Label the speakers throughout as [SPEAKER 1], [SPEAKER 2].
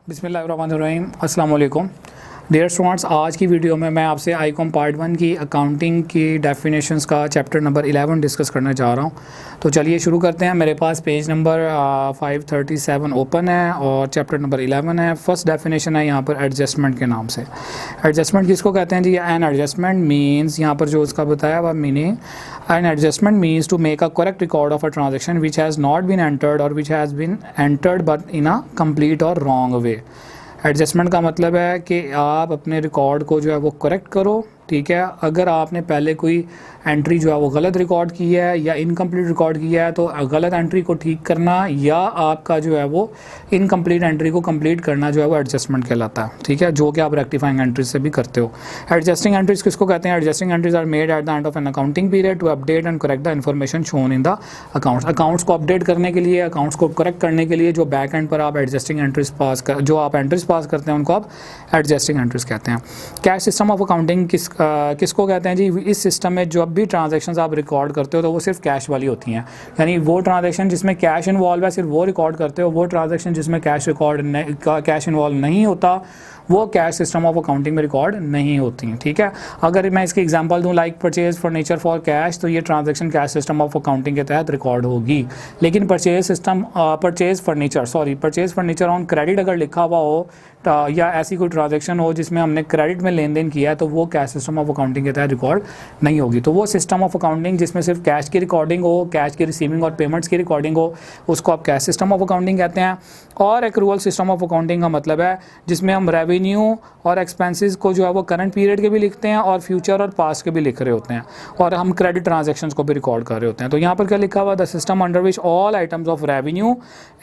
[SPEAKER 1] बिस्मिल्लाहिर्रहमानिर्रहीम अस्सलाम वालेकुम डियर स्टूडेंट्स। आज की वीडियो में मैं आपसे आईकॉम पार्ट 1 की अकाउंटिंग की डेफिनेशंस का चैप्टर नंबर 11 डिस्कस करना चाह रहा हूँ। तो चलिए शुरू करते हैं। मेरे पास पेज नंबर 537 ओपन है और चैप्टर नंबर 11 है। फर्स्ट डेफिनेशन है यहाँ पर एडजस्टमेंट के नाम से। एडजस्टमेंट किसको कहते हैं जी? एन एडजस्टमेंट मीन्स, यहाँ पर जो उसका बताया हुआ meaning, an adjustment means to make a correct record of a transaction which has not been entered और which has been entered but in a complete और रॉन्ग वे। एडजस्टमेंट का मतलब है कि आप अपने रिकॉर्ड को जो है वो करेक्ट करो, ठीक है। अगर आपने पहले कोई एंट्री जो है वो गलत रिकॉर्ड की है या इनकम्प्लीट रिकॉर्ड किया है तो गलत एंट्री को ठीक करना या आपका जो है वो इनकम्प्लीट एंट्री को कंप्लीट करना जो है वो एडजस्टमेंट कहलाता है, ठीक है, जो कि आप रेक्टिफाइंग एंट्रीज से भी करते हो। एडजस्टिंग एंट्रीज किसको कहते हैं? Adjusting entries are made at the end of an accounting period to update and correct the information shown in the accounts. Accounts को अपडेट करने के लिए, अकाउंट्स को करेक्ट करने के लिए जो बैक एंड पर आप एडजस्टिंग एंट्रीज पास कर, जो आप एंट्रीज पास करते हैं उनको आप एडजस्टिंग एंट्रीज कहते हैं। कैश सिस्टम ऑफ अकाउंटिंग किसको कहते हैं जी? इस सिस्टम में जब भी ट्रांजैक्शंस आप रिकॉर्ड करते हो तो वो सिर्फ कैश वाली होती हैं, यानी वो ट्रांजैक्शन जिसमें कैश इन्वॉल्व है सिर्फ वो रिकॉर्ड करते हो। वो ट्रांजैक्शन जिसमें कैश इन्वॉल्व नहीं होता वो कैश सिस्टम ऑफ अकाउंटिंग में रिकॉर्ड नहीं होती हैं, ठीक है। अगर मैं इसकी एग्जांपल दूं like purchase furniture for cash, तो ये transaction cash system of accounting के तहत रिकॉर्ड होगी। लेकिन परचेज फर्नीचर ऑन क्रेडिट अगर लिखा हुआ हो या ऐसी कोई ट्रांजैक्शन हो जिसमें हमने क्रेडिट में लेन देन किया है तो वो कैश सिस्टम ऑफ अकाउंटिंग के तहत रिकॉर्ड नहीं होगी। तो वो सिस्टम ऑफ अकाउंटिंग जिसमें सिर्फ कैश की रिकॉर्डिंग हो, कैश की रिसीविंग और पेमेंट्स की रिकॉर्डिंग हो, उसको आप कैश सिस्टम ऑफ अकाउंटिंग कहते हैं। और एक्रूअल सिस्टम ऑफ अकाउंटिंग का मतलब है जिसमें हम रेवेन्यू और एक्सपेंसेस को जो है वो करंट पीरियड के भी लिखते हैं और फ्यूचर और पास्ट के भी लिख रहे होते हैं और हम क्रेडिट ट्रांजैक्शंस को भी रिकॉर्ड कर रहे होते हैं। तो यहाँ पर क्या लिखा हुआ? The system under which all items of revenue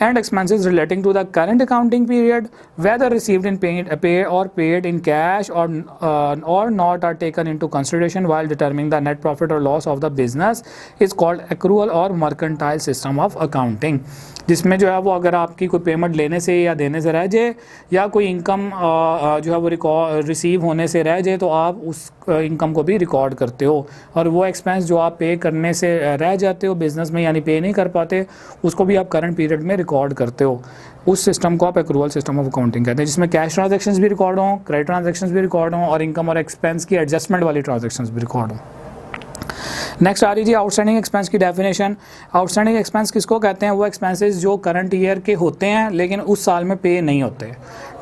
[SPEAKER 1] and expenses relating to the current accounting period whether received in pay और पेड इन कैश और not are taken into consideration while determining the net profit और loss of the business is called accrual और mercantile system of accounting. जिसमें जो है वो अगर आपकी कोई पेमेंट लेने से या देने से रह जाए या कोई इनकम जो है वो रिसीव होने से रह जाए तो आप उस इनकम को भी रिकॉर्ड करते हो और वो एक्सपेंस जो आप पे करने से रह जाते हो बिजनेस में यानी पे नहीं कर पाते उसको भी आप करंट पीरियड में रिकॉर्ड करते हो। उस सिस्टम को आप एक्रूअल सिस्टम ऑफ अकाउंटिंग कहते हैं जिसमें कैश ट्रांजैक्शंस भी रिकॉर्ड हों, क्रेडिट ट्रांजैक्शंस भी रिकॉर्ड हों और इनकम और एक्सपेंस की एडजस्टमेंट वाली ट्रांजैक्शंस भी रिकॉर्ड हों। नेक्स्ट आ रही जी आउटस्टैंडिंग एक्सपेंस की डेफिनेशन। आउटस्टैंडिंग एक्सपेंस किसको कहते हैं? वो एक्सपेंसेस जो करंट ईयर के होते हैं लेकिन उस साल में पे नहीं होते,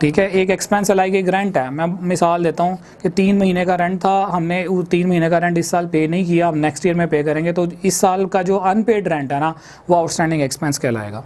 [SPEAKER 1] ठीक है। एक एक्सपेंस लाइक एक रेंट है, मैं मिसाल देता हूँ कि 3 महीने का रेंट था, हमने 3 महीने का रेंट इस साल पे नहीं किया, हम नेक्स्ट ईयर में पे करेंगे, तो इस साल का जो अनपेड रेंट है ना वो आउटस्टैंडिंग एक्सपेंस कहलाएगा।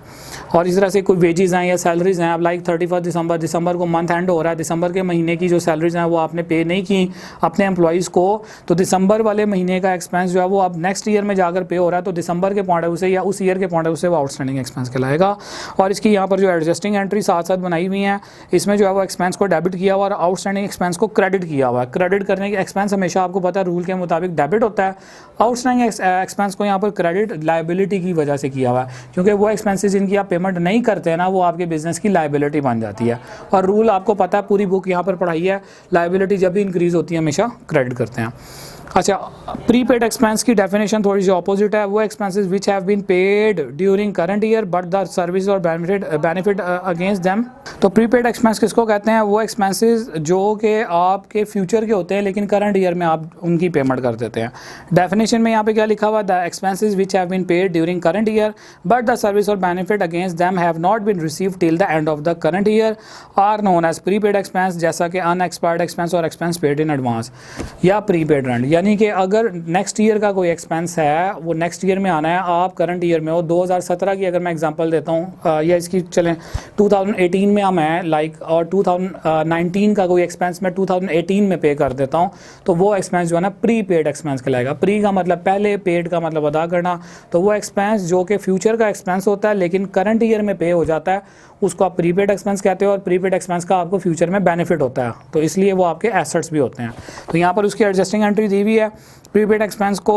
[SPEAKER 1] और इस तरह से कोई वेजेस हैं या सैलरीज हैं, अब लाइक 31 दिसंबर को मंथ एंड हो रहा है, दिसंबर के महीने की जो सैलरीज हैं वो आपने पे नहीं की अपने एम्प्लॉयज़ को, तो दिसंबर वाले महीने का एक्सपेंस जो है वो अब नेक्स्ट ईयर में जाकर पे हो रहा है तो दिसंबर के पॉइंट ऑफ व्यू से या उस ईयर के पॉइंट ऑफ व्यू से वो आउटस्टैंडिंग एक्सपेंस कहलाएगा। और इसकी यहाँ पर जो एडजस्टिंग एंट्री साथ साथ बनाई हुई हैं, इसमें जो है वो एक्सपेंस को डेबिट किया हुआ और आउटस्टैंडिंग एक्सपेंस को क्रेडिट किया हुआ है। क्रेडिट करने के एक्सपेंस हमेशा आपको पता है रूल के मुताबिक डेबिट होता है, आउटस्टैंडिंग एक्सपेंस को यहाँ पर क्रेडिट लायबिलिटी की वजह से किया हुआ है क्योंकि वो एक्सपेंसेस जिनकी आप पेमेंट नहीं करते हैं ना वो आपके बिजनेस की लायबिलिटी बन जाती है। और रूल आपको पता है, पूरी बुक यहाँ पर पढ़ाई है, लायबिलिटी जब भी इंक्रीज होती है हमेशा क्रेडिट करते हैं। अच्छा, प्रीपेड एक्सपेंस की डेफिनेशन थोड़ी सी ऑपोजिट है। वो expenses which have been paid during current year but the service और बेनिफिट अगेंस्ट देम। तो प्रीपेड एक्सपेंस किसको कहते हैं? वो एक्सपेंसेस जो कि आपके फ्यूचर के होते हैं लेकिन करंट ईयर में आप उनकी पेमेंट कर देते हैं। डेफिनेशन में यहाँ पे क्या लिखा हुआ? The expenses which have been paid during current year but the service और benefit against them have not been received till the end of the current year are known as prepaid expense, जैसा कि unexpired expense और expense paid in advance या prepaid rent. यानी कि अगर next year का कोई एक्सपेंस है वो नेक्स्ट ईयर में आना है, आप करंट ईयर में हो, 2017 की अगर मैं एग्जांपल देता हूँ या इसकी चलें 2018 में हम हैं लाइक, और 2019 का कोई एक्सपेंस मैं 2018 में पे कर देता हूँ तो वो एक्सपेंस जो है ना प्री पेड एक्सपेंस कहलाएगा। प्री का मतलब पहले, पेड का मतलब अदा करना, तो वो एक्सपेंस जो कि फ्यूचर का एक्सपेंस होता है लेकिन करंट ईयर में पे हो जाता है उसको आप प्रीपेड एक्सपेंस कहते हो और प्रीपेड एक्सपेंस का आपको फ्यूचर में बेनिफिट होता है तो इसलिए वो आपके एसेट्स भी होते हैं। तो यहाँ पर उसकी एडजस्टिंग एंट्री दी हुई है। प्रीपेड एक्सपेंस को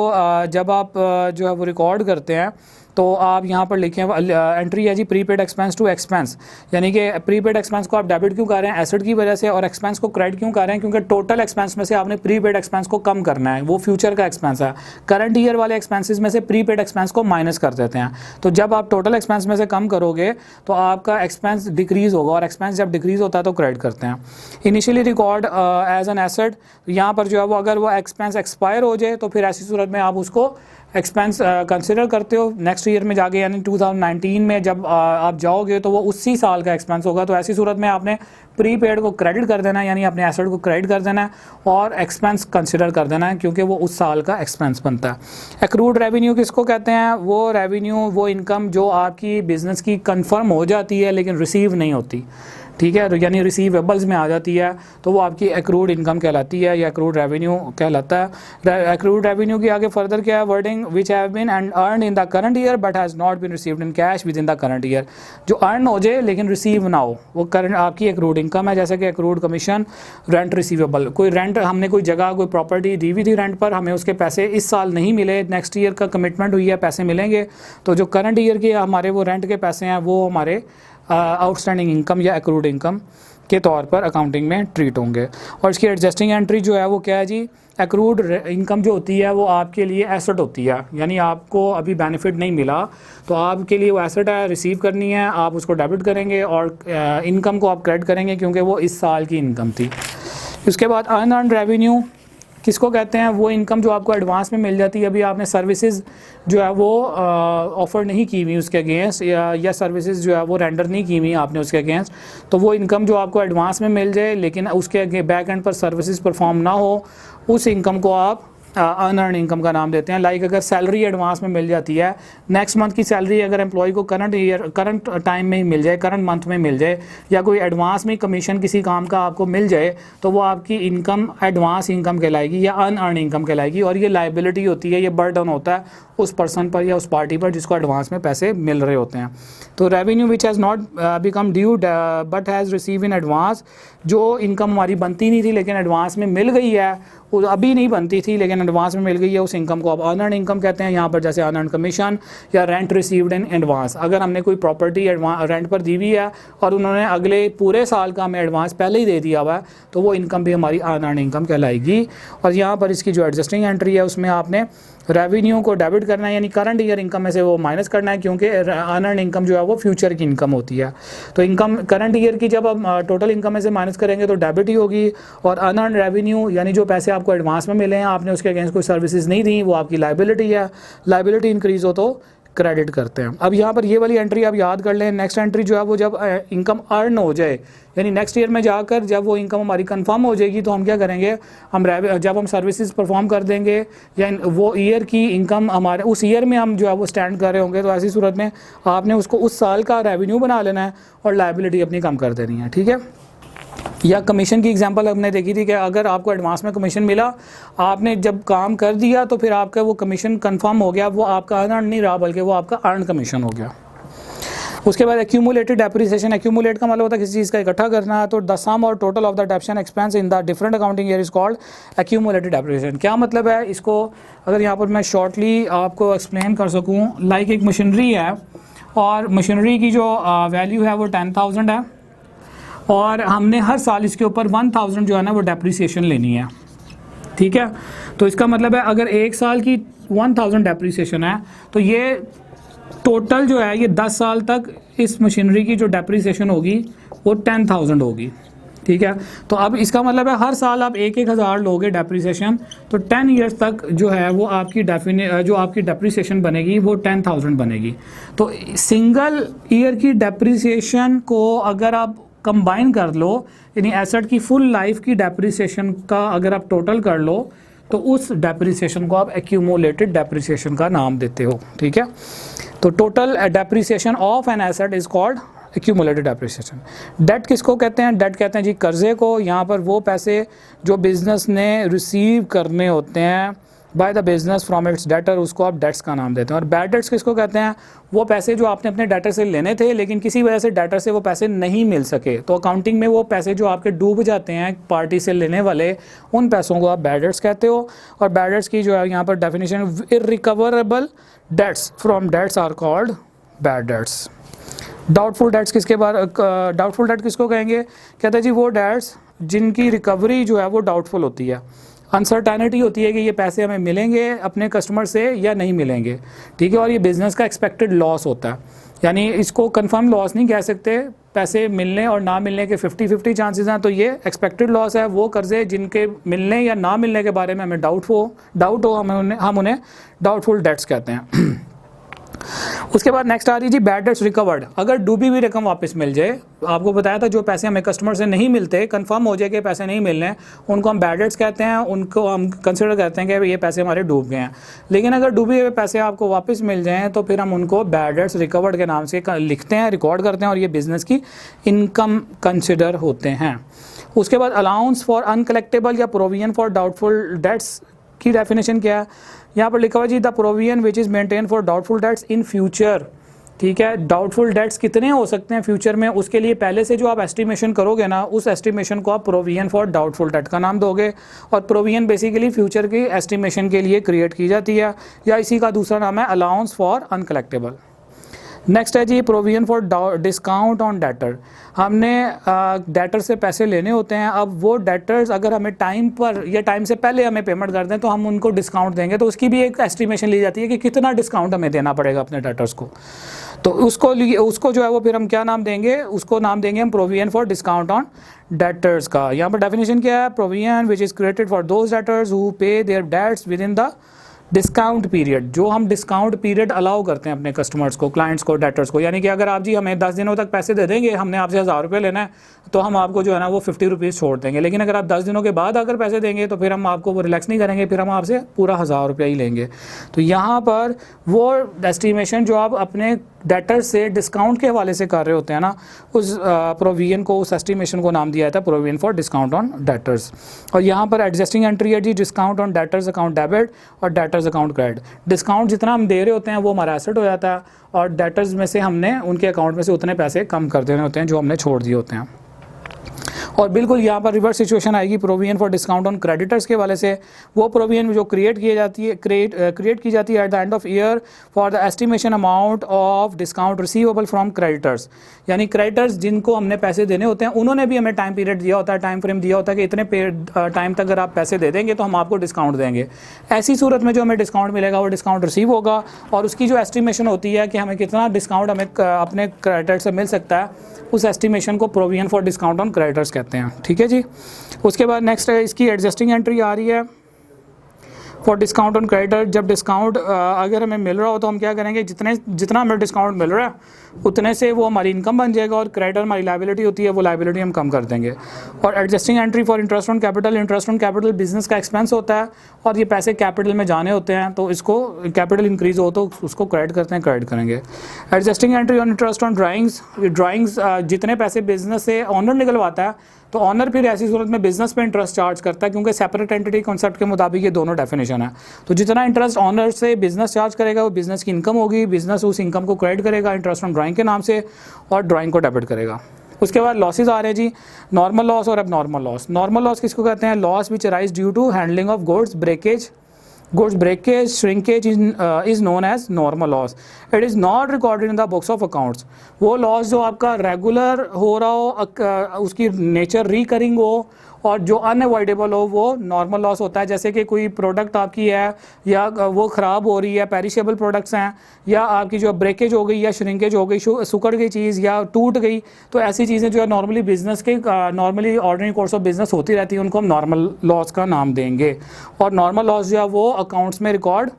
[SPEAKER 1] जब आप जो है वो रिकॉर्ड करते हैं तो आप यहाँ पर लिखें एंट्री है जी प्रीपेड एक्सपेंस टू एक्सपेंस, यानी कि प्रीपेड एक्सपेंस को आप डेबिट क्यों कर रहे हैं, एसेट की वजह से, और एक्सपेंस को क्रेडिट क्यों कर रहे हैं, क्योंकि टोटल एक्सपेंस में से आपने प्रीपेड एक्सपेंस को कम करना है, वो फ्यूचर का एक्सपेंस है। करंट ईयर वाले एक्सपेंसेस में से प्रीपेड एक्सपेंस को माइनस कर देते हैं। तो जब आप टोटल एक्सपेंस में से कम करोगे तो आपका एक्सपेंस डिक्रीज होगा, और एक्सपेंस जब डिक्रीज होता है तो क्रेडिट करते हैं। Initially record as an asset, यहाँ पर जो है वो अगर वो एक्सपेंस एक्सपायर हो जाए तो फिर ऐसी सूरत में आप उसको एक्सपेंस कंसिडर करते हो नेक्स्ट ईयर में जाके, यानी 2019 में जब आप जाओगे तो वो उसी साल का एक्सपेंस होगा। तो ऐसी सूरत में आपने प्रीपेड को क्रेडिट कर देना है, यानी अपने एसेट को क्रेडिट कर देना है और एक्सपेंस कंसिडर कर देना है, क्योंकि वो उस साल का एक्सपेंस बनता है। एक्रूड रेवेन्यू किसको कहते हैं, वो रेवेन्यू, वो इनकम जो आपकी बिजनेस की कंफर्म हो जाती है लेकिन रिसीव नहीं होती, ठीक है, यानी रिसीवेबल्स में आ जाती है, तो वो आपकी एक्रूड इनकम कहलाती है या एक्रूड रेवेन्यू कहलाता है। एक्रूड रेवेन्यू की आगे फर्दर क्या है wording, which have been and earn in the current year but has not been received in cash within the current year, जो अर्न हो जाए लेकिन रिसीव ना हो, वो करंट आपकी एक्रूड इनकम है। जैसे कि एक्रूड कमीशन, रेंट रिसीवेबल, कोई रेंट हमने कोई जगह कोई प्रॉपर्टी दी हुई थी रेंट पर, हमें उसके पैसे इस साल नहीं मिले, नेक्स्ट ईयर का कमिटमेंट हुई है पैसे मिलेंगे, तो जो करंट ईयर के हमारे वो रेंट के पैसे हैं वो हमारे आउटस्टैंडिंग इनकम या एक्रूड इनकम के तौर पर अकाउंटिंग में ट्रीट होंगे। और इसकी एडजस्टिंग एंट्री जो है वो क्या है जी, एक्रूड इनकम जो होती है वो आपके लिए एसेट होती है, यानी आपको अभी बेनिफिट नहीं मिला तो आपके लिए वो एसेट है, रिसीव करनी है, आप उसको डेबिट करेंगे और इनकम को आप क्रेडिट करेंगे क्योंकि वो इस साल की इनकम थी। उसके बाद अनअर्न्ड रेवेन्यू किसको कहते हैं, वो इनकम जो आपको एडवांस में मिल जाती है, अभी आपने सर्विसेज जो है वो ऑफ़र नहीं की हुई उसके अगेंस्ट, या सर्विसेज जो है वो रेंडर नहीं की हुई आपने उसके अगेंस्ट, तो वो इनकम जो आपको एडवांस में मिल जाए लेकिन उसके बैक एंड पर सर्विसेज परफॉर्म ना हो, उस इनकम को आप अनअर्न इनकम का नाम देते हैं। लाइक अगर सैलरी एडवांस में मिल जाती है, नेक्स्ट मंथ की सैलरी अगर एम्प्लॉय को करंट टाइम में ही मिल जाए, करंट मंथ में मिल जाए, या कोई एडवांस में कमीशन किसी काम का आपको मिल जाए, तो वो आपकी इनकम एडवांस इनकम कहलाएगी या अनअर्न इनकम कहलाएगी, और ये लाइबिलिटी होती है, ये बर्डन होता है उस पर्सन पर या उस पार्टी पर जिसको एडवांस में पैसे मिल रहे होते हैं। तो revenue which has not become due but has receive in advance, जो इनकम हमारी बनती नहीं थी लेकिन एडवांस में मिल गई है, वो अभी नहीं बनती थी लेकिन एडवांस में मिल गई है, उस इनकम को आप अनअर्न्ड इनकम कहते हैं। यहाँ पर जैसे अनअर्न्ड कमीशन या रेंट रिसीव्ड इन एडवांस, अगर हमने कोई प्रॉपर्टी रेंट पर दी हुई है और उन्होंने अगले पूरे साल का हमें एडवांस पहले ही दे दिया हुआ है, तो वो इनकम भी हमारी अनअर्न्ड इनकम कहलाएगी। और यहाँ पर इसकी जो एडजस्टिंग एंट्री है उसमें आपने रेवेन्यू को डेबिट करना है, यानी करंट ईयर इनकम में से वो माइनस करना है, क्योंकि अनअर्न्ड इनकम जो है वो फ्यूचर की इनकम होती है। तो इनकम करंट ईयर की जब आप टोटल इनकम में से माइनस करेंगे तो डेबिट ही होगी, और अनअर्न्ड रेवेन्यू यानी जो पैसे आपको एडवांस में मिले हैं, आपने उसके अगेंस्ट कोई सर्विसेज नहीं दी, वो आपकी लाइबिलिटी है, लाइबिलिटी इंक्रीज हो तो क्रेडिट करते हैं। अब यहाँ पर ये वाली एंट्री आप याद कर लें। नेक्स्ट एंट्री जो है वो जब इनकम अर्न हो जाए, यानी नेक्स्ट ईयर में जाकर जब वो इनकम हमारी कंफर्म हो जाएगी, तो हम क्या करेंगे, जब हम सर्विसेज परफॉर्म कर देंगे या वो ईयर की इनकम हमारे उस ईयर में हम जो है वो स्टैंड कर रहे होंगे, तो ऐसी सूरत में आपने उसको उस साल का रेवेन्यू बना लेना है और लाइबिलिटी अपनी कम कर देनी है, ठीक है। या कमीशन की एग्जांपल हमने देखी थी कि अगर आपको एडवांस में कमीशन मिला, आपने जब काम कर दिया तो फिर आपका वो कमीशन कंफर्म हो गया, वो आपका अनअर्न नहीं रहा बल्कि वो आपका अर्न कमीशन हो गया। उसके बाद एक्यूमुलेटेड डेप्रिसिएशन, एक्यूमुलेट का मतलब होता है किसी चीज़ का इकट्ठा करना है, तो द सम और total of the डेप्शन expense in the different accounting year is called accumulated depreciation. क्या मतलब है इसको, अगर यहाँ पर मैं शॉर्टली आपको एक्सप्लेन कर सकूँ, लाइक एक मशीनरी है और मशीनरी की जो वैल्यू है वो 10,000 है, और हमने हर साल इसके ऊपर 1,000 जो है ना वो डेप्रिसिएशन लेनी है, ठीक है। तो इसका मतलब है अगर एक साल की 1,000 डेप्रिसिएशन है, तो ये टोटल जो है ये 10 साल तक इस मशीनरी की जो डेप्रिसिएशन होगी वो 10,000 होगी, ठीक है। तो अब इसका मतलब है हर साल आप 1,000 लोगे डेप्रिसिएशन, तो 10 ईयर्स तक जो है वो आपकी जो आपकी डेप्रिसिएशन बनेगी वो 10,000 बनेगी। तो सिंगल ईयर की डेप्रिसिएशन को अगर आप कंबाइन कर लो, यानी एसेट की फुल लाइफ की डेप्रिसिएशन का अगर आप टोटल कर लो, तो उस डेप्रिसिएशन को आप एक्यूमुलेटेड डेप्रिसिएशन का नाम देते हो, ठीक है। तो total depreciation of an asset is called accumulated depreciation. Debt किसको कहते हैं, डेट कहते हैं जी कर्जे को। यहाँ पर वो पैसे जो बिजनेस ने रिसीव करने होते हैं by the business from its debtor, उसको आप डेट्स का नाम देते हैं। और बैड डेट्स किसको कहते हैं? वो पैसे जो आपने अपने डेटर से लेने थे लेकिन किसी वजह से डेटर से वो पैसे नहीं मिल सके, तो अकाउंटिंग में वो पैसे जो आपके डूब जाते हैं पार्टी से लेने वाले, उन पैसों को आप बैड डेट्स कहते हो। और बैड डेट्स की जो है यहाँ पर definition, irrecoverable debts from debts are called bad debts. Doubtful debts किसके बारे, डाउटफुल डेट किसको कहेंगे? कहते हैं जी वो डेट्स जिनकी रिकवरी जो है वो डाउटफुल होती है, अनसर्टेनिटी होती है कि ये पैसे हमें मिलेंगे अपने कस्टमर से या नहीं मिलेंगे, ठीक है। और ये बिज़नेस का एक्सपेक्टेड लॉस होता है, यानी इसको कंफर्म लॉस नहीं कह सकते, पैसे मिलने और ना मिलने के 50-50 चांसेस हैं, तो ये एक्सपेक्टेड लॉस है। वो कर्जे जिनके मिलने या ना मिलने के बारे में हमें डाउट हो हम उन्हें डाउटफुल डेट्स कहते हैं। उसके बाद नेक्स्ट आ रही जी बैड डेट्स रिकवर्ड। अगर डूबी हुई रकम वापस मिल जाए, आपको बताया था जो पैसे हमें कस्टमर से नहीं मिलते, कंफर्म हो जाए कि पैसे नहीं मिलने, उनको हम बैड डेट्स कहते हैं, उनको हम कंसिडर करते हैं कि ये पैसे हमारे डूब गए हैं। लेकिन अगर डूबे हुए पैसे आपको वापस मिल जाएँ तो फिर हम उनको बैड डेट्स रिकवर्ड के नाम से लिखते हैं, रिकॉर्ड करते हैं, और ये बिज़नेस की इनकम कंसिडर होते हैं। उसके बाद अलाउंस फॉर अनकलेक्टेबल या प्रोविजन फॉर डाउटफुल डेट्स की डेफिनेशन क्या है? यहाँ पर लिखा हुआ जी the provision which is maintain for doubtful debts in future, ठीक है। डाउटफुल डेट्स कितने हो सकते हैं फ्यूचर में, उसके लिए पहले से जो आप एस्टिमेशन करोगे ना, उस एस्टिमेशन को आप प्रोविजन फॉर डाउटफुल डेट का नाम दोगे। और प्रोविजन बेसिकली फ्यूचर की एस्टिमेशन के लिए क्रिएट की जाती है, या इसी का दूसरा नाम है अलाउंस फॉर अनकलेक्टेबल। नेक्स्ट है जी provision for discount on debtor. हमने डेटर से पैसे लेने होते हैं, अब वो डेटर्स अगर हमें टाइम पर या टाइम से पहले हमें पेमेंट कर दें तो हम उनको डिस्काउंट देंगे, तो उसकी भी एक एस्टिमेशन ली जाती है कि कितना डिस्काउंट हमें देना पड़ेगा अपने डेटर्स को। तो उसको जो है वो फिर हम क्या नाम देंगे? उसको नाम देंगे हम provision for discount on debtors का। यहाँ पर डेफिनेशन क्या है? Provision which is created for those debtors who pay their debts within the discount period. जो हम डिस्काउंट पीरियड अलाउ करते हैं अपने कस्टमर्स को, क्लाइंट्स को, डेटर्स को, यानी कि अगर आप जी हमें 10 दिनों तक पैसे दे देंगे, हमने आपसे 1000 रुपये लेना है, तो हम आपको जो है ना वो 50 रुपीज़ छोड़ देंगे। लेकिन अगर आप 10 दिनों के बाद अगर पैसे देंगे तो फिर हम आपको वो रिलैक्स नहीं करेंगे, फिर हम आपसे पूरा 1000 रुपया ही लेंगे। तो यहाँ पर वो एस्टिमेशन जो आप अपने डेटर से डिस्काउंट के हवाले से कर रहे होते हैं ना, उस प्रोविजन को, उस एस्टिमेशन को नाम दिया जाता है provision for discount on debtors. और यहाँ पर एडजस्टिंग एंट्री है जी discount on debtors account debit और डेटर्स अकाउंट क्रेडिट। डिस्काउंट जितना हम दे रहे होते हैं वो हमारा एसेट हो जाता है, और डेटर्स में से हमने उनके अकाउंट में से उतने पैसे कम कर देने होते हैं जो हमने छोड़ दिए होते हैं। और बिल्कुल यहाँ पर रिवर्स सिचुएशन आएगी provision for discount on creditors के वाले से। वो प्रोविजन जो क्रिएट की जाती है eight the end of year for the estimation amount of discount receivable from creditors, यानी क्रेडिटर्स जिनको हमने पैसे देने होते हैं उन्होंने भी हमें टाइम पीरियड दिया होता है, टाइम फ्रेम दिया होता है कि इतने टाइम तक अगर आप पैसे दे देंगे तो हम आपको डिस्काउंट देंगे। ऐसी सूरत में जो हमें डिस्काउंट मिलेगा वो डिस्काउंट रिसीव होगा, और उसकी जो एस्टिमेशन होती है कि हमें कितना डिस्काउंट हमें अपने क्रेडिटर से मिल सकता है, उस एस्टिमेशन को provision for discount on creditors कहते हैं, ठीक है जी। उसके बाद नेक्स्ट है इसकी एडजस्टिंग एंट्री आ रही है फॉर डिस्काउंट ऑन क्रेडिटर। जब डिस्काउंट अगर हमें मिल रहा हो तो हम क्या करेंगे, जितना हमें डिस्काउंट मिल रहा है उतने से वो हमारी इनकम बन जाएगा, और क्रेडिटर हमारी लायबिलिटी होती है, वो लायबिलिटी हम कम कर देंगे। और adjusting entry for interest on capital. Interest on capital business का एक्सपेंस होता है, और ये पैसे कैपिटल में जाने होते हैं, तो इसको कैपिटल इंक्रीज हो तो उसको क्रेडिट करते हैं, क्रेडिट करेंगे। Adjusting entry on interest on drawings. जितने पैसे बिजनेस से ऑनर निकलवाता है तो ऑनर फिर ऐसी सूरत में बिजनेस पे इंटरेस्ट चार्ज करता है, क्योंकि सेपरेट एंटिटी कॉन्सेप्ट के मुताबिक ये दोनों डेफिनेशन है। तो जितना इंटरेस्ट ऑनर से बिजनेस चार्ज करेगा वो बिजनेस की इनकम होगी, बिजनेस उस इनकम को क्रेडिट करेगा इंटरेस्ट ऑन ड्राइंग के नाम से, और ड्राइंग को डेबिट करेगा। उसके बाद लॉसेज आ रहे हैं जी, नॉर्मल लॉस और एबनॉर्मल लॉस। नॉर्मल लॉस किसको कहते हैं? Loss which arise due to handling of goods breakage, shrinkage is known as normal loss. It is not recorded in the books of accounts. वो loss जो आपका regular हो रहा हो, उसकी नेचर रिकरिंग हो, और जो अनअवॉइडेबल हो वो नॉर्मल लॉस होता है। जैसे कि कोई प्रोडक्ट आपकी है या वो ख़राब हो रही है, पेरिशेबल प्रोडक्ट्स हैं, या आपकी जो ब्रेकेज हो गई या श्रिंकेज हो गई, सुकड़ गई चीज़ या टूट गई, तो ऐसी चीज़ें जो है नॉर्मली बिजनेस के normally ordinary course of business होती रहती है, उनको हम नॉर्मल लॉस का नाम देंगे। और नॉर्मल लॉस जो है वो अकाउंट्स में रिकॉर्ड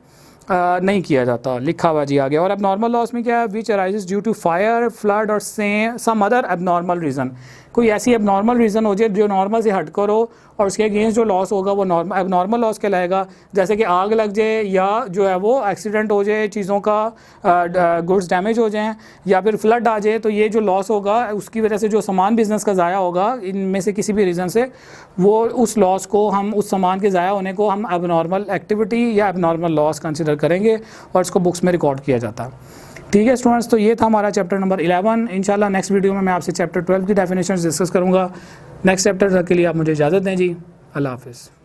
[SPEAKER 1] नहीं किया जाता, लिखा हुआ जी आ गया। और अब नॉर्मल लॉस में क्या है? Which arises due to fire, flood और सम अदर एबनॉर्मल रीज़न। कोई ऐसी एबनॉर्मल रीज़न हो जाए जो नॉर्मल से हट कर हो और उसके अगेंस्ट जो लॉस होगा वो एबनॉर्मल लॉस कहलाएगा, जैसे कि आग लग जाए या जो है वो एक्सीडेंट हो जाए, चीज़ों का गुड्स डैमेज हो जाएं या फिर फ्लड आ जाए, तो ये जो लॉस होगा उसकी वजह से जो सामान बिज़नेस का ज़ाया होगा इनमें से किसी भी रीज़न से, वो उस लॉस को हम उस सामान के ज़ाया होने को हम एबनॉर्मल एक्टिविटी या एबनॉर्मल लॉस कंसिडर करेंगे और इसको बुक्स में रिकॉर्ड किया जाता है। ठीक है स्टूडेंट्स, तो ये था हमारा चैप्टर नंबर 11। इंशाल्लाह नेक्स्ट वीडियो में मैं आपसे चैप्टर 12 की डेफिनेशंस डिस्कस करूँगा। नेक्स्ट चैप्टर के लिए आप मुझे इजाज़त दें जी। अल्लाह हाफ़िज़।